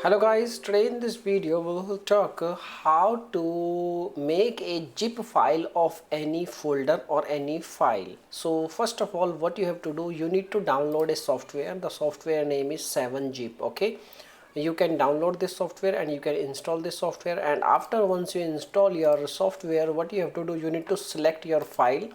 Hello guys, today in this video we will talk how to make a zip file of any folder or any file. So first of all, what you have to do, you need to download a software. The software name is 7zip. Okay, you can download this software and you can install this software, and after once you install your software, what you have to do, you need to select your file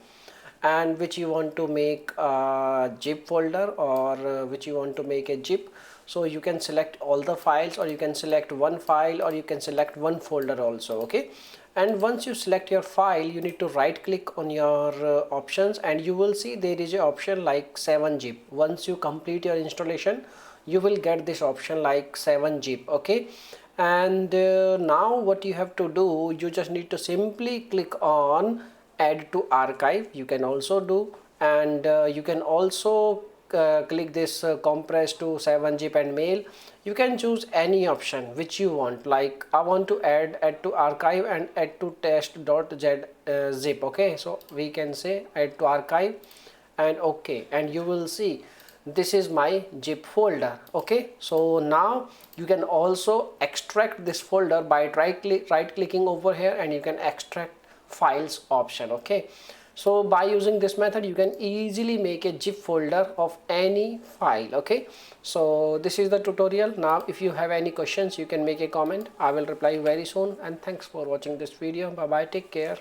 and which you want to make a zip folder or which you want to make a zip. So you can select all the files, or you can select one file, or you can select one folder also. Okay, and once you select your file, you need to right click on your options, and you will see there is an option like 7zip. Once you complete your installation, you will get this option like 7zip. Okay, and now what you have to do, you just need to simply click on add to archive. You can also do, and you can also click this compress to 7zip and mail. You can choose any option which you want, like I want to add to archive and add to test.zip. Okay, so we can say add to archive and okay, and you will see this is my zip folder. Okay, so now you can also extract this folder by right clicking over here, and you can extract files option. Okay, so by using this method you can easily make a zip folder of any file. Okay, so this is the tutorial. Now if you have any questions, you can make a comment. I will reply very soon, and thanks for watching this video. Bye bye, take care.